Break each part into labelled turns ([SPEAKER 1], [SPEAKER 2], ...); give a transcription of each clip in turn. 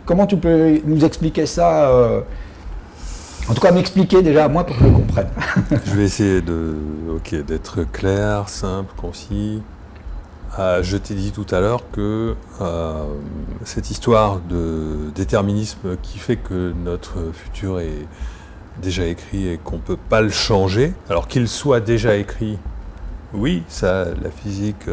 [SPEAKER 1] Comment tu peux nous expliquer ça en tout cas, m'expliquer déjà à moi pour que je comprenne.
[SPEAKER 2] Je vais essayer d'être clair, simple, concis. Je t'ai dit tout à l'heure que cette histoire de déterminisme qui fait que notre futur est déjà écrit et qu'on ne peut pas le changer, alors qu'il soit déjà écrit, oui, ça, la physique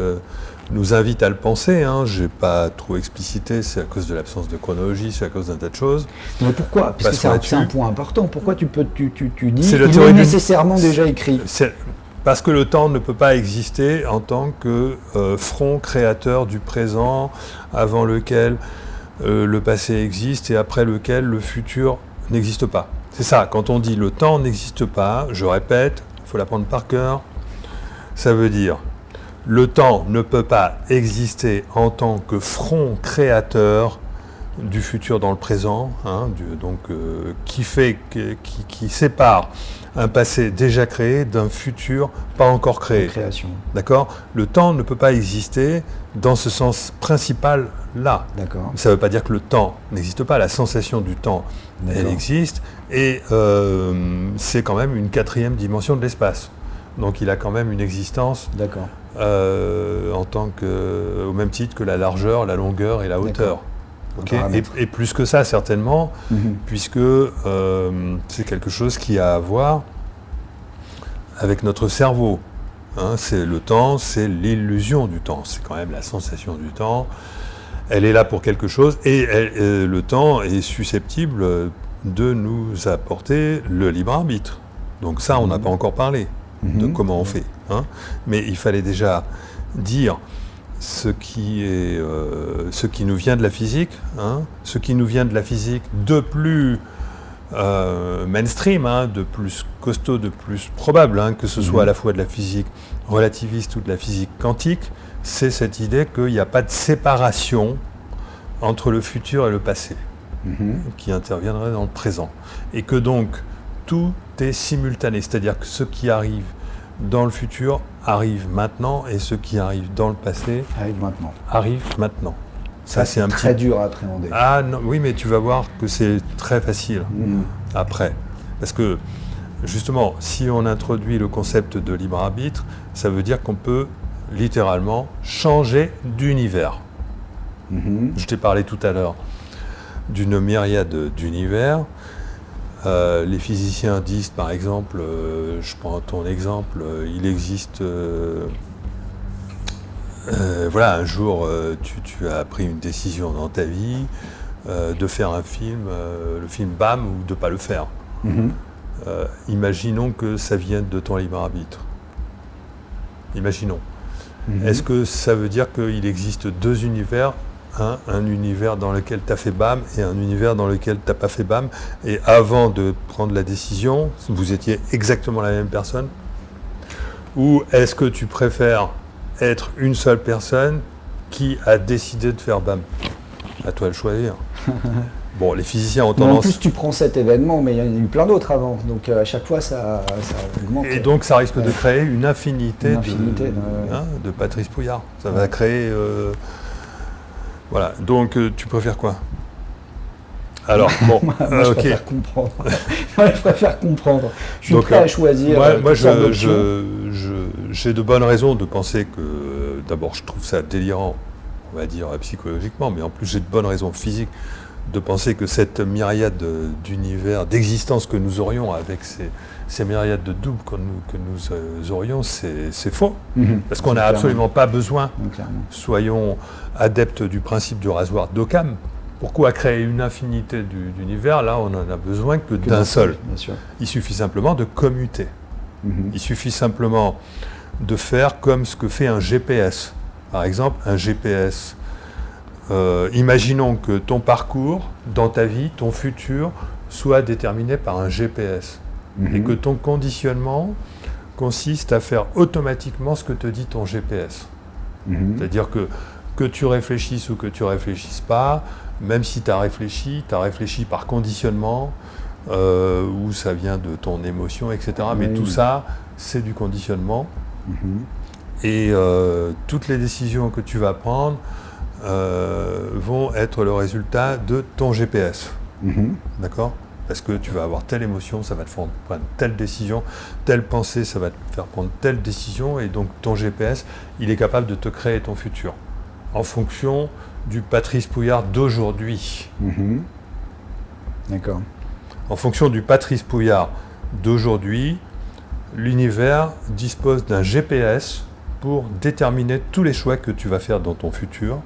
[SPEAKER 2] nous invite à le penser, hein. Je n'ai pas trop explicité, c'est à cause de l'absence de chronologie, c'est à cause d'un tas de choses.
[SPEAKER 1] Mais pourquoi ? Parce que c'est un point important. Pourquoi tu dis qu'il est nécessairement déjà écrit ?
[SPEAKER 2] Parce que le temps ne peut pas exister en tant que front créateur du présent, avant lequel le passé existe et après lequel le futur n'existe pas. C'est ça, quand on dit le temps n'existe pas, je répète, il faut l'apprendre par cœur, ça veut dire le temps ne peut pas exister en tant que front créateur du futur dans le présent, hein, qui sépare un passé déjà créé d'un futur pas encore créé.
[SPEAKER 1] Création.
[SPEAKER 2] D'accord ? Le temps ne peut pas exister dans ce sens principal-là.
[SPEAKER 1] D'accord.
[SPEAKER 2] Ça ne veut pas dire que le temps n'existe pas. La sensation du temps, elle existe. Et c'est quand même une 4e dimension de l'espace. Donc il a quand même une existence.
[SPEAKER 1] D'accord.
[SPEAKER 2] Au même titre que la largeur, la longueur et la hauteur. Okay. Et plus que ça, certainement, puisque c'est quelque chose qui a à voir avec notre cerveau. Hein, c'est le temps, c'est l'illusion du temps. C'est quand même la sensation du temps. Elle est là pour quelque chose et le temps est susceptible de nous apporter le libre arbitre. Donc ça, on n'a pas encore parlé de comment on fait. Hein. Mais il fallait déjà dire ce qui nous vient de la physique, hein, ce qui nous vient de la physique de plus mainstream, hein, de plus costaud, de plus probable, hein, que ce soit à la fois de la physique relativiste ou de la physique quantique, c'est cette idée qu'il n'y a pas de séparation entre le futur et le passé, qui interviendrait dans le présent. Et que donc tout est simultané, c'est-à-dire que ce qui arrive dans le futur arrive maintenant et ce qui arrive dans le passé arrive maintenant.
[SPEAKER 1] Ça, c'est très dur à appréhender.
[SPEAKER 2] Ah non, oui, mais tu vas voir que c'est très facile après. Parce que justement, si on introduit le concept de libre arbitre, ça veut dire qu'on peut littéralement changer d'univers. Je t'ai parlé tout à l'heure d'une myriade d'univers. Les physiciens disent, par exemple, je prends ton exemple, il existe, un jour, tu as pris une décision dans ta vie de faire un film, le film BAM, ou de ne pas le faire. Imaginons que ça vienne de ton libre arbitre. Imaginons. Est-ce que ça veut dire qu'il existe 2 univers ? Un univers dans lequel tu as fait BAM et un univers dans lequel tu n'as pas fait BAM. Et avant de prendre la décision, vous étiez exactement la même personne ? Ou est-ce que tu préfères être une seule personne qui a décidé de faire BAM ? À toi de choisir. Bon, les physiciens ont tendance...
[SPEAKER 1] En plus, tu prends cet événement, mais il y en a eu plein d'autres avant. Donc à chaque fois, ça augmente.
[SPEAKER 2] Et donc ça risque de créer une infinité de Patrice Pouillard. Ça va créer... Voilà, donc tu préfères quoi ? Alors, bon,
[SPEAKER 1] moi, je préfère comprendre. Je préfère comprendre. Je suis prêt à choisir.
[SPEAKER 2] Moi j'ai de bonnes raisons de penser que, d'abord, je trouve ça délirant, on va dire psychologiquement, mais en plus j'ai de bonnes raisons physiques de penser que cette myriade d'univers, d'existence que nous aurions avec ces myriades de doubles que nous aurions, c'est faux. Parce qu'on n'a absolument pas besoin, soyons adeptes du principe du rasoir d'Occam. Pourquoi créer une infinité d'univers ? Là, on n'en a besoin que d'un seul. Il suffit simplement de commuter. Il suffit simplement de faire comme ce que fait un GPS. Par exemple, un GPS. Imaginons que ton parcours dans ta vie, ton futur, soit déterminé par un GPS. Et que ton conditionnement consiste à faire automatiquement ce que te dit ton GPS. C'est-à-dire que tu réfléchisses ou que tu ne réfléchisses pas, même si tu as réfléchi par conditionnement, ou ça vient de ton émotion, etc. Mais tout ça, c'est du conditionnement. Et toutes les décisions que tu vas prendre vont être le résultat de ton GPS. D'accord ? Parce que tu vas avoir telle émotion, ça va te faire prendre telle décision, telle pensée, ça va te faire prendre telle décision, et donc ton GPS, il est capable de te créer ton futur, en fonction du Patrice Pouillard d'aujourd'hui.
[SPEAKER 1] D'accord.
[SPEAKER 2] En fonction du Patrice Pouillard d'aujourd'hui, l'univers dispose d'un GPS pour déterminer tous les choix que tu vas faire dans ton futur,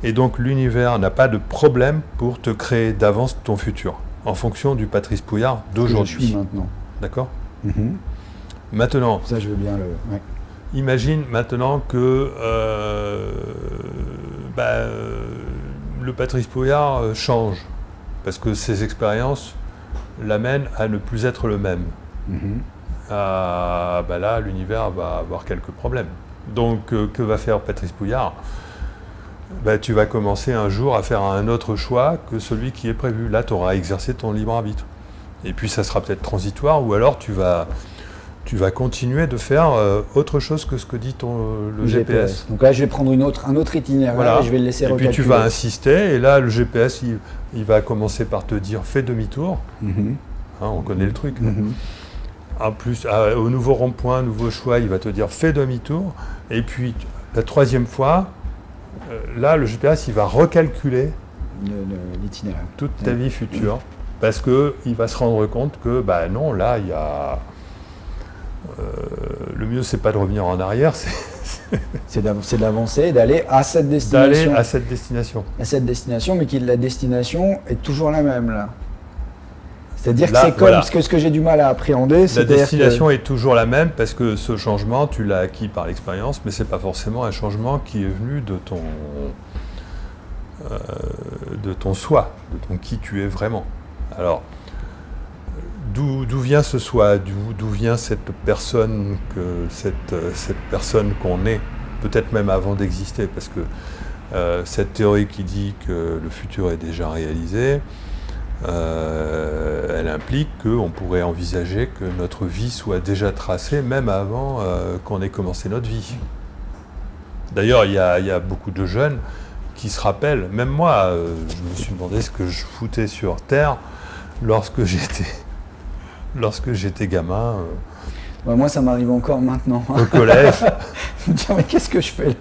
[SPEAKER 2] et donc l'univers n'a pas de problème pour te créer d'avance ton futur, en fonction du Patrice Pouillard d'aujourd'hui.
[SPEAKER 1] Je suis maintenant.
[SPEAKER 2] D'accord ? Maintenant,
[SPEAKER 1] ça je veux bien le... Ouais.
[SPEAKER 2] Imagine maintenant que le Patrice Pouillard change, parce que ses expériences l'amènent à ne plus être le même. Là, l'univers va avoir quelques problèmes. Donc, que va faire Patrice Pouillard ? Tu vas commencer un jour à faire un autre choix que celui qui est prévu. Là, tu auras exercé ton libre arbitre. Et puis, ça sera peut-être transitoire, ou alors tu vas continuer de faire autre chose que ce que dit le GPS.
[SPEAKER 1] Donc là, je vais prendre un autre itinéraire et je vais le laisser recalculer.
[SPEAKER 2] Et puis, tu vas insister, et là, le GPS, il va commencer par te dire « fais demi-tour ». On connaît le truc. En plus, au nouveau rond-point, nouveau choix, il va te dire « fais demi-tour ». Et puis, la troisième fois, là, le GPS, il va recalculer
[SPEAKER 1] l'itinéraire.
[SPEAKER 2] Toute ta vie future, parce qu'il va se rendre compte que, non, là, il y a... le mieux, c'est pas de revenir en arrière,
[SPEAKER 1] c'est d'avancer, d'aller à cette destination.
[SPEAKER 2] À cette destination,
[SPEAKER 1] mais la destination est toujours la même, là. C'est-à-dire que c'est comme ce que j'ai du mal à appréhender.
[SPEAKER 2] La destination est toujours la même parce que ce changement, tu l'as acquis par l'expérience, mais ce n'est pas forcément un changement qui est venu de ton soi, de ton qui tu es vraiment. Alors, d'où vient ce soi, d'où vient cette personne qu'on est, peut-être même avant d'exister, parce que cette théorie qui dit que le futur est déjà réalisé, elle implique qu'on pourrait envisager que notre vie soit déjà tracée, même avant qu'on ait commencé notre vie. D'ailleurs, il y a beaucoup de jeunes qui se rappellent, même moi, je me suis demandé ce que je foutais sur Terre lorsque j'étais gamin.
[SPEAKER 1] Moi, ça m'arrive encore maintenant.
[SPEAKER 2] Au collège.
[SPEAKER 1] Je me dis, mais qu'est-ce que je fais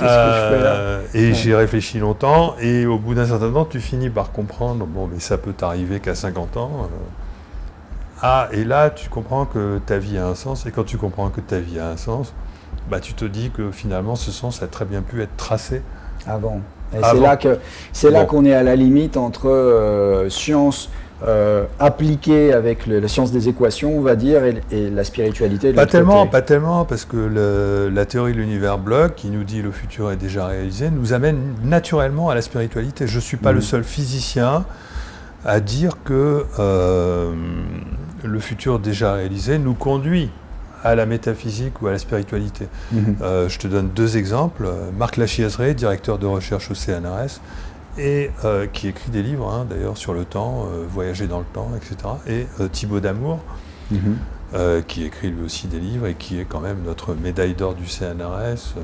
[SPEAKER 1] là ?
[SPEAKER 2] Et j'y réfléchis longtemps, et au bout d'un certain temps, tu finis par comprendre, mais ça peut t'arriver qu'à 50 ans. Et là, tu comprends que ta vie a un sens, et quand tu comprends que ta vie a un sens, tu te dis que finalement, ce sens a très bien pu être tracé.
[SPEAKER 1] Avant. Et c'est là qu'on est à la limite entre science appliquée avec la science des équations, on va dire, et la spiritualité de
[SPEAKER 2] l'autre côté. Pas tellement, parce que la théorie de l'univers bloc, qui nous dit le futur est déjà réalisé, nous amène naturellement à la spiritualité. Je ne suis pas le seul physicien à dire que le futur déjà réalisé nous conduit à la métaphysique ou à la spiritualité. Je te donne deux exemples. Marc Lachiaiseray, directeur de recherche au CNRS, et qui écrit des livres, d'ailleurs, sur le temps, voyager dans le temps, etc. Et Thibaut Damour, qui écrit lui aussi des livres et qui est quand même notre médaille d'or du CNRS,